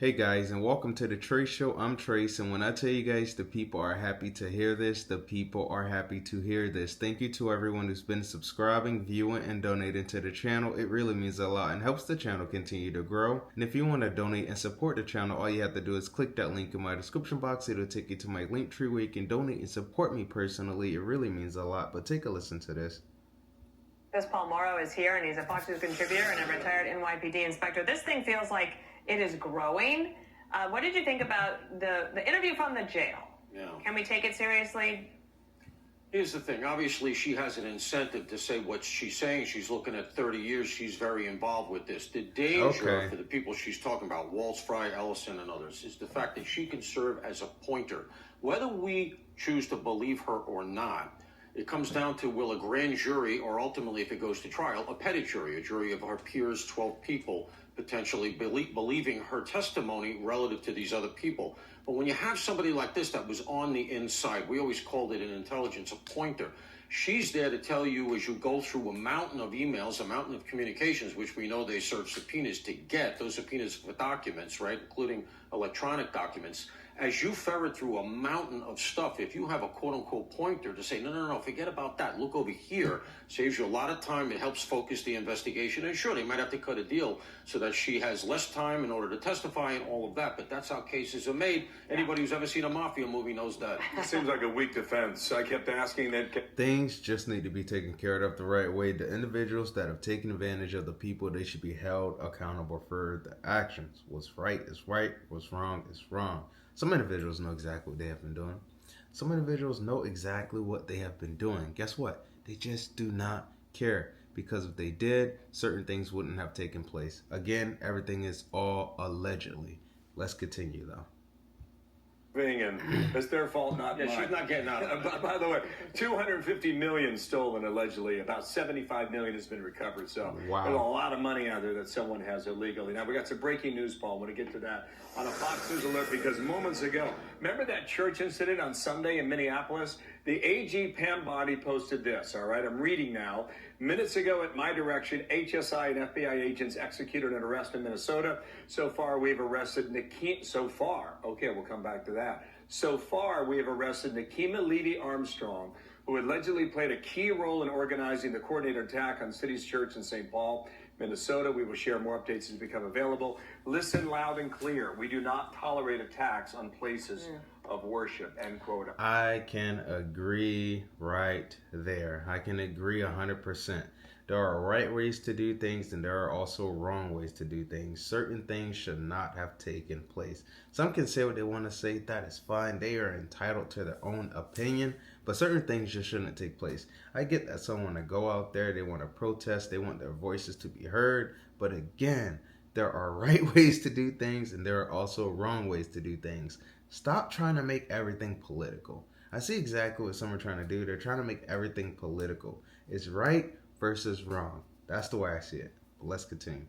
Hey guys, and welcome to the Trace Show. I'm Trace, and when I tell you guys the people are happy to hear this, the people are happy to hear this. Thank you to everyone who's been subscribing, viewing, and donating to the channel. It really means a lot and helps the channel continue to grow. And if you want to donate and support the channel, all you have to do is click that link in my description box. It'll take you to my link tree where you can donate and support me personally. It really means a lot, but take a listen to this. Paul Morrow is here, and he's a Fox News contributor and a retired NYPD inspector. This thing feels like it is growing. What did you think about the interview from the jail? Yeah. Can we take it seriously? Here's the thing. Obviously, she has an incentive to say what she's saying. She's looking at 30 years. She's very involved with this. The danger for the people she's talking about, Walls, Fry, Ellison, and others, is the fact that she can serve as a pointer. Whether we choose to believe her or not, it comes down to will a grand jury, or ultimately, if it goes to trial, a petit jury, a jury of her peers, 12 people, potentially believing her testimony relative to these other people. But when you have somebody like this that was on the inside, we always called it in intelligence a pointer. She's there to tell you as you go through a mountain of emails, a mountain of communications, which we know they serve subpoenas to get, those subpoenas for documents, right, including electronic documents. As you ferret through a mountain of stuff, if you have a quote-unquote pointer to say, no, forget about that, look over here, saves you a lot of time, it helps focus the investigation, and sure, they might have to cut a deal so that she has less time in order to testify and all of that, but that's how cases are made. Anybody who's ever seen a mafia movie knows that. It seems like a weak defense. I kept asking that. Things just need to be taken care of the right way. The individuals that have taken advantage of the people, they should be held accountable for the actions. What's right is right, what's wrong is wrong. Some individuals know exactly what they have been doing. Some individuals know exactly what they have been doing. Guess what? They just do not care, because if they did, certain things wouldn't have taken place. Again, everything is all allegedly. Let's continue though. And it's their fault, not mine. She's not getting out of it. By the way, 250 million stolen allegedly. About 75 million has been recovered. So wow. There's a lot of money out there that someone has illegally. Now we got some breaking news, Paul. I want to get to that on a Fox News alert, because moments ago, remember that church incident on Sunday in Minneapolis? The AG Pam Bondi posted this. All right, I'm reading now. Minutes ago, at my direction, HSI and FBI agents executed an arrest in Minnesota. So far, we've arrested So far, okay, we'll come back to that. So far, we have arrested Nikema Levy-Armstrong, who allegedly played a key role in organizing the coordinated attack on City's Church in St. Paul, Minnesota. We will share more updates as they become available. Listen loud and clear. We do not tolerate attacks on places of worship, end quote. I can agree right there. I can agree 100%. There are right ways to do things, and there are also wrong ways to do things. Certain things should not have taken place. Some can say what they want to say. That is fine. They are entitled to their own opinion, but certain things just shouldn't take place. I get that some want to go out there, they want to protest, they want their voices to be heard, but again, there are right ways to do things, and there are also wrong ways to do things. Stop trying to make everything political. I see exactly what some are trying to do. They're trying to make everything political. It's right versus wrong. That's the way I see it. But let's continue.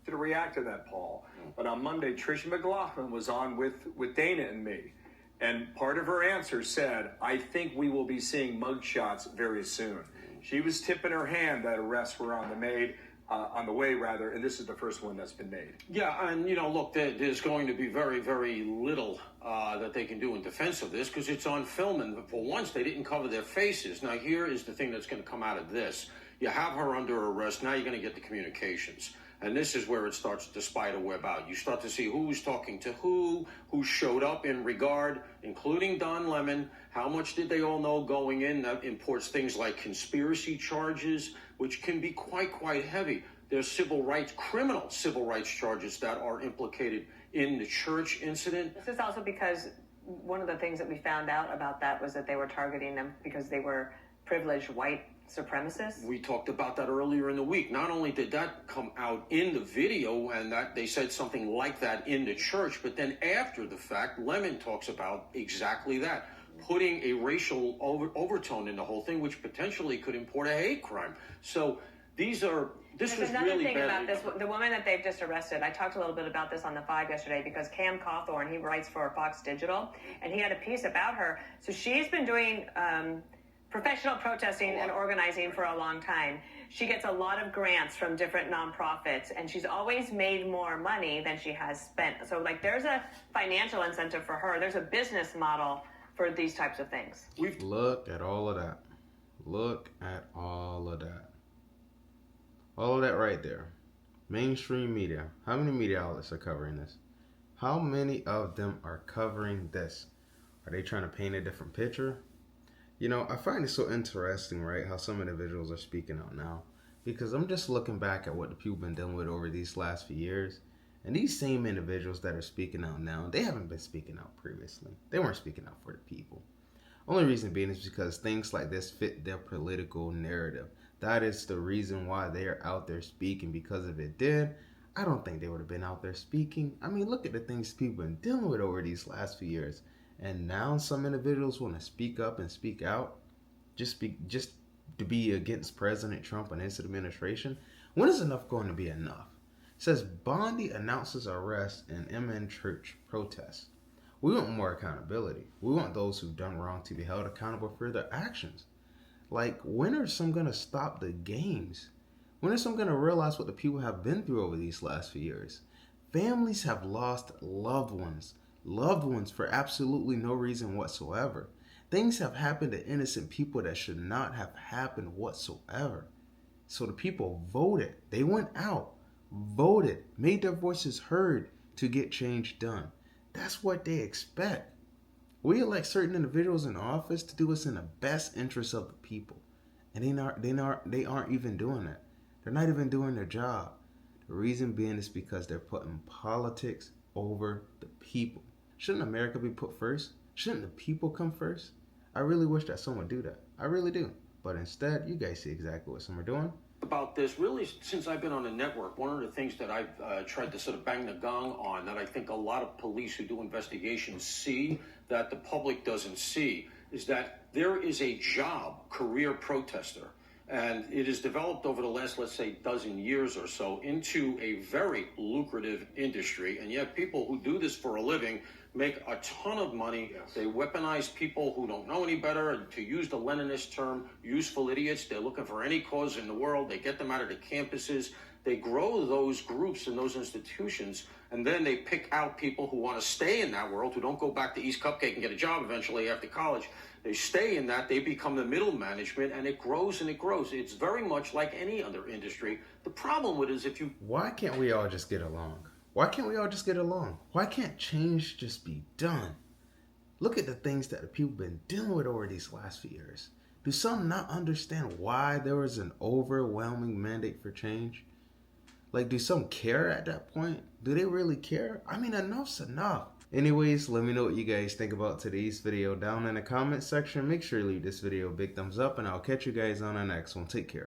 To react to that, Paul. But on Monday, Tricia McLaughlin was on with Dana and me. And part of her answer said, I think we will be seeing mugshots very soon. She was tipping her hand that arrests were on the way, and this is the first one that's been made. Yeah, and look, there's going to be very, very little that they can do in defense of this, because it's on film, and for once they didn't cover their faces. Now here is the thing that's going to come out of this. You have her under arrest, now you're going to get the communications. And this is where it starts to spider web out. You start to see who's talking to who showed up in regard, including Don Lemon. How much did they all know going in? That imports things like conspiracy charges, which can be quite heavy. There's criminal civil rights charges that are implicated in the church incident. This is also because one of the things that we found out about that was that they were targeting them because they were privileged white supremacists. We talked about that earlier in the week. Not only did that come out in the video and that they said something like that in the church, but then after the fact, Lemon talks about exactly that, putting a racial overtone in the whole thing, which potentially could import a hate crime. So this There's was another really thing bad. about this. The woman that they've just arrested, I talked a little bit about this on the 5 yesterday, because Cam Cawthorn, he writes for Fox Digital, and he had a piece about her. So she's been doing professional protesting and organizing for a long time. she gets a lot of grants from different nonprofits, and she's always made more money than she has spent. So, like, there's a financial incentive for her. There's a business model for these types of things. Look at all of that. Look at all of that. All of that right there. Mainstream media. How many media outlets are covering this? How many of them are covering this? Are they trying to paint a different picture? You know, I find it so interesting, right, how some individuals are speaking out now. Because I'm just looking back at what the people have been dealing with over these last few years. And these same individuals that are speaking out now, they haven't been speaking out previously. They weren't speaking out for the people. Only reason being is because things like this fit their political narrative. That is the reason why they are out there speaking. Because if it did, I don't think they would have been out there speaking. I mean, look at the things people have been dealing with over these last few years. And now some individuals want to speak up and speak out just to be against President Trump and his administration. When is enough going to be enough? It says Bondi announces arrest in MN church protest. We want more accountability. We want those who've done wrong to be held accountable for their actions. Like, when are some going to stop the games? When are some going to realize what the people have been through over these last few years? Families have lost loved ones for absolutely no reason whatsoever. Things have happened to innocent people that should not have happened whatsoever. So the people voted. They went out, voted, made their voices heard to get change done. That's what they expect. We elect certain individuals in office to do what's in the best interest of the people. And they aren't even doing that. They're not even doing their job. The reason being is because they're putting politics over the people. Shouldn't America be put first? Shouldn't the people come first? I really wish that someone would do that. I really do. But instead, you guys see exactly what some are doing. About this, really, since I've been on the network, one of the things that I've tried to sort of bang the gong on, that I think a lot of police who do investigations see that the public doesn't see, is that there is a job, career protester. And it has developed over the last, let's say, dozen years or so into a very lucrative industry. And yet people who do this for a living make a ton of money. Yes. They weaponize people who don't know any better. And to use the Leninist term, useful idiots. They're looking for any cause in the world. They get them out of the campuses. They grow those groups and those institutions. And then they pick out people who want to stay in that world, who don't go back to East Cupcake and get a job eventually after college. They stay in that, they become the middle management, and it grows and it grows. It's very much like any other industry. The problem with it is if you... Why can't we all just get along? Why can't we all just get along? Why can't change just be done? Look at the things that the people have been dealing with over these last few years. Do some not understand why there was an overwhelming mandate for change? Like, do some care at that point? Do they really care? I mean, enough's enough. Anyways, let me know what you guys think about today's video down in the comment section. Make sure you leave this video a big thumbs up, and I'll catch you guys on the next one. Take care.